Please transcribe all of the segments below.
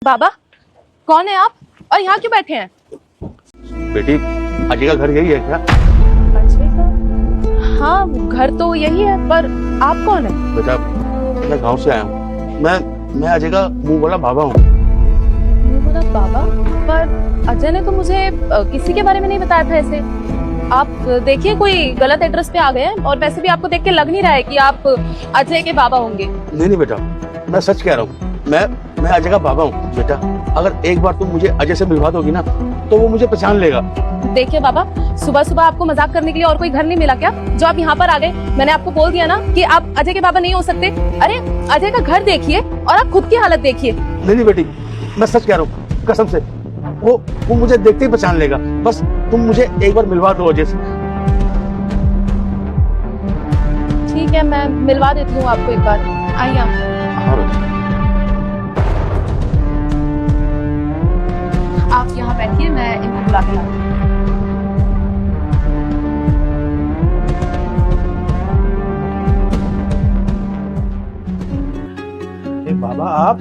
बाबा, कौन है आप और यहाँ क्यों बैठे हैं? बेटी, अजय का घर यही है क्या? अजय का? हाँ, घर तो यही है, पर आप कौन है? बेटा, मैं गांव से आया हूँ। मैं अजय का मुंह बोला बाबा हूँ। मुंह बोला बाबा? पर अजय ने तो मुझे किसी के बारे में नहीं बताया था ऐसे। आप देखिए, कोई गलत एड्रेस पे आ गए हैं, और वैसे भी आपको देख के लग नहीं रहा है कि आप अजय के बाबा होंगे। नहीं बेटा, मैं सच कह रहा हूँ। मैं अजय का बाबा हूँ। बेटा, अगर एक बार तुम मुझे अजय से मिलवा दोगी ना, तो वो मुझे पहचान लेगा। देखिए बाबा, सुबह सुबह आपको मजाक करने के लिए और कोई घर नहीं मिला क्या, जो आप यहाँ पर आ गए? मैंने आपको बोल दिया ना कि आप अजय के बाबा नहीं हो सकते। अरे अजय का घर देखिए और आप खुद की हालत देखिए। नहीं बेटी, मैं सच कह रहा हूँ, कसम से। वो मुझे देखते ही पहचान लेगा। बस तुम मुझे एक बार मिलवा दो अजय से। ठीक है, मैं मिलवा देती हूँ आपको एक बार। आइए आप। हाँ, आप यहाँ बैठिए, मैं इनको बुला के लाती हूँ। बाबा, आप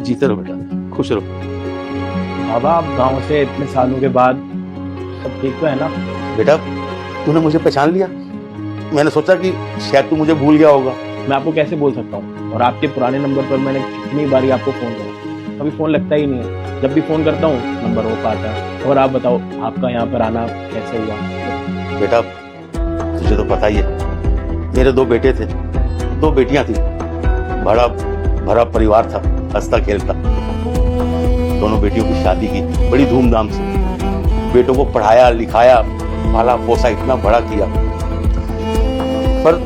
जीते रहो बेटा, खुश रहो। बाबा, आप गांव से इतने सालों के बाद सब ठीक तो है ना? बेटा, तूने मुझे पहचान लिया। मैंने सोचा कि शायद तू मुझे भूल गया होगा। मैं आपको कैसे बोल सकता हूँ? और आपके पुराने नंबर पर मैंने कितनी बारी आपको फोन किया, कभी फोन लगता ही नहीं है। जब भी फोन करता हूँ नंबर हो पाता है। और आप बताओ, आपका यहाँ पर आना कैसे हुआ? बेटा, तुझे तो पता ही है, मेरे 2 बेटे थे, 2 बेटियां थी। बड़ा भरा परिवार था, हंसता खेलता। दोनों बेटियों की शादी की बड़ी धूमधाम से। बेटों को पढ़ाया लिखाया, पाला पोसा, इतना बड़ा किया। पर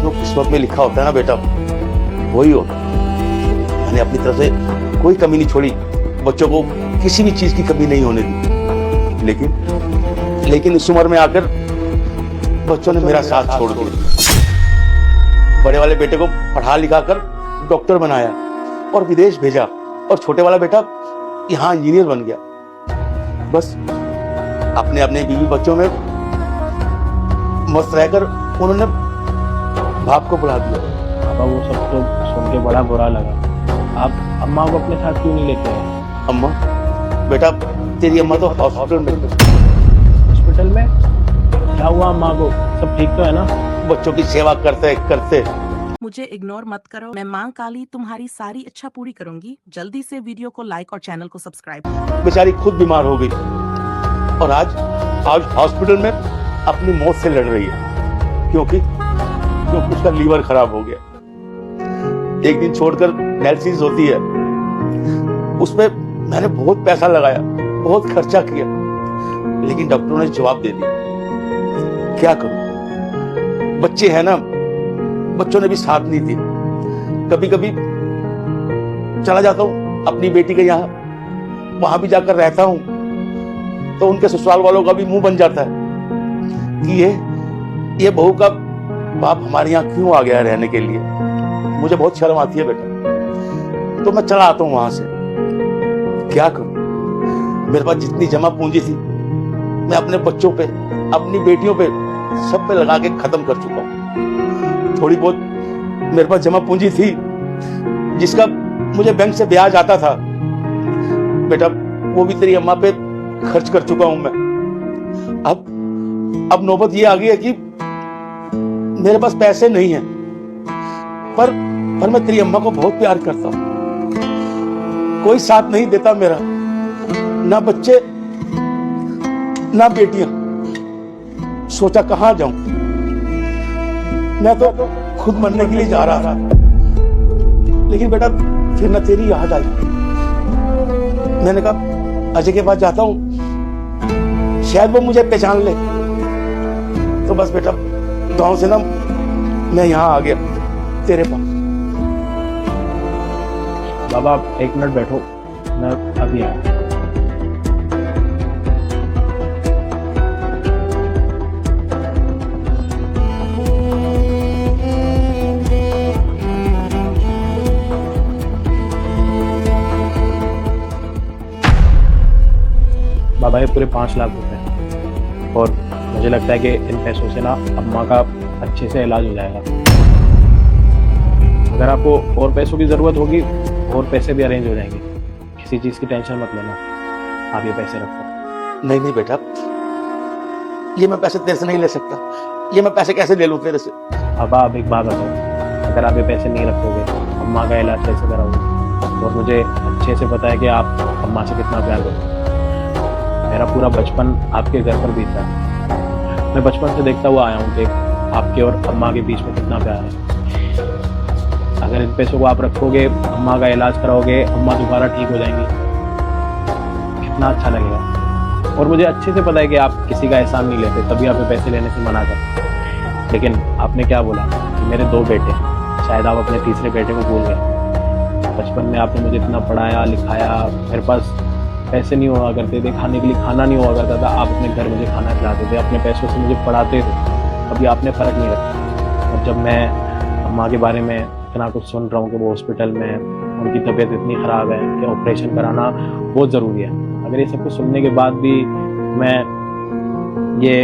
जो किस्मत में लिखा होता है ना बेटा, वही होता। मैंने अपनी तरफ से कोई कमी नहीं छोड़ी, बच्चों को किसी भी चीज की कमी नहीं होने दी। लेकिन इस उम्र में आकर बच्चों ने मेरा साथ छोड़ दिया। बड़े वाले बेटे को पढ़ा लिखा कर डॉक्टर बनाया और विदेश भेजा, और छोटे वाला बेटा यहाँ इंजीनियर बन गया। बस अपने अपने बीवी बच्चों में मस्त रहकर उन्होंने बाप को बुला दिया। बाबा, वो सब तो सुन के बड़ा बुरा लगा। आप अम्मा को अपने साथ क्यों नहीं लेते हैं? अम्मा? बेटा, तेरी अम्मा तो हॉस्पिटल में। हॉस्पिटल में? क्या हुआ अम्मा को? सब ठीक तो है ना? बच्चों की सेवा करते करते। मुझे इग्नोर मत करो, मैं मां काली तुम्हारी सारी इच्छा पूरी करूंगी। जल्दी से वीडियो को लाइक और चैनल को सब्सक्राइब। बेचारी खुद बीमार हो गई, और आज हॉस्पिटल में अपनी मौत से लड़ रही है, क्योंकि उसका लीवर खराब हो गया। एक दिन छोड़कर डायलिसिस होती है, उसमें मैंने बहुत पैसा लगाया, बहुत खर्चा किया, लेकिन डॉक्टरों ने जवाब दे दिया। क्या करूं, बच्चे हैं ना, बच्चों ने भी साथ नहीं दिया। कभी कभी चला जाता हूं अपनी बेटी के यहाँ, वहां भी जाकर रहता हूं, तो उनके ससुराल वालों का भी मुंह बन जाता है कि ये बहू का बाप हमारे यहाँ क्यों आ गया रहने के लिए। मुझे बहुत शर्म आती है बेटा, तो मैं चला आता हूँ वहां से। क्या करूं, मेरे पास जितनी जमा पूंजी थी, मैं अपने बच्चों पे, अपनी बेटियों पे, सब पे लगा के खत्म कर चुका हूं। थोड़ी बहुत मेरे पास जमा पूंजी थी, जिसका मुझे बैंक से ब्याज आता था, बेटा वो भी तेरी अम्मा पे खर्च कर चुका हूं मैं। अब नौबत ये आ गई है कि मेरे पास पैसे नहीं हैं, पर मैं तेरी अम्मा को बहुत प्यार करता हूं। कोई साथ नहीं देता मेरा, ना बच्चे ना बेटियां। सोचा कहां जाऊं, मैं तो खुद मरने के लिए जा रहा था, लेकिन बेटा फिर ना तेरी याद आई। मैंने कहा अजय के पास जाता हूं, शायद वो मुझे पहचान ले। तो बस बेटा, गांव से ना मैं यहाँ आ गया तेरे पास। बाबा, आप 1 मिनट बैठो, मैं अभी आया। बाबा, ये पूरे 5 लाख रुपए हैं, और मुझे लगता है कि इन पैसों से ना अम्मा का अच्छे से इलाज हो जाएगा। अगर आपको और पैसों की ज़रूरत होगी और पैसे भी अरेंज हो जाएंगे। किसी चीज़ की टेंशन मत लेना, आप ये पैसे रखो। नहीं नहीं बेटा, ये मैं पैसे तेरे से नहीं ले सकता। ये मैं पैसे कैसे ले लूं तेरे से? अब आप एक बात बताओ, अगर आप ये पैसे नहीं रखोगे, अम्मा का इलाज कैसे कराओगे? और मुझे अच्छे से पता है कि आप अम्मा से कितना प्यार करते हो। मेरा पूरा बचपन आपके घर पर बीता है। मैं बचपन से देखता हुआ आया हूँ कि आपके और अम्मा के बीच में कितना प्यार है। अगर इन पैसों को आप रखोगे, अम्मा का इलाज कराओगे, अम्मा दोबारा ठीक हो जाएंगी, कितना अच्छा लगेगा। और मुझे अच्छे से पता है कि आप किसी का एहसान नहीं लेते, तभी आप ये पैसे लेने से मना करते। लेकिन आपने क्या बोला कि मेरे 2 बेटे, शायद आप अपने तीसरे बेटे को भूल गए। बचपन में आपने मुझे इतना पढ़ाया लिखाया, मेरे पास पैसे नहीं हुआ करते थे, खाने के लिए खाना नहीं हुआ करता था, आप अपने घर मुझे खाना खिलाते थे, अपने पैसों से मुझे पढ़ाते थे, कभी आपने फ़र्क नहीं रखा। और जब मैं अम्मा के बारे में इतना कुछ सुन रहा हूँ कि वो हॉस्पिटल में, उनकी तबीयत इतनी ख़राब है कि ऑपरेशन कराना बहुत ज़रूरी है, अगर ये सब कुछ सुनने के बाद भी मैं ये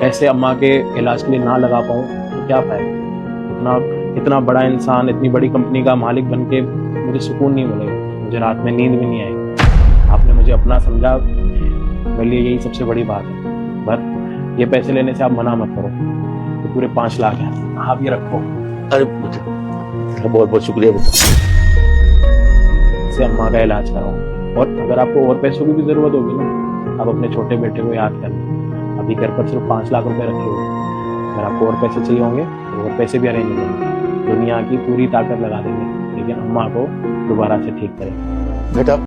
पैसे अम्मा के इलाज के लिए ना लगा पाऊँ तो क्या फ़ायदा? इतना बड़ा इंसान, इतनी बड़ी कंपनी का मालिक बन के मुझे सुकून नहीं मिलेगा, मुझे रात में नींद भी नहीं आएगी। आपने मुझे अपना समझा, मेरे लिए यही सबसे बड़ी बात है। पर ये पैसे लेने से आप मना मत करो, तो पूरे 5 लाख हैं, आप ये रखो। अरे बेटा, तेरा बहुत बहुत शुक्रिया बेटा। इससे अम्मा का इलाज कराओ। और अगर आपको और पैसों की भी ज़रूरत होगी ना, आप अपने छोटे बेटे को याद करना। अभी घर पर सिर्फ 5 लाख रुपए रखे हुए, अगर आपको और पैसे चाहिए होंगे तो और पैसे भी अरेंज करेंगे, दुनिया की पूरी ताकत लगा देंगे, लेकिन अम्मा को दोबारा से ठीक करें बेटा।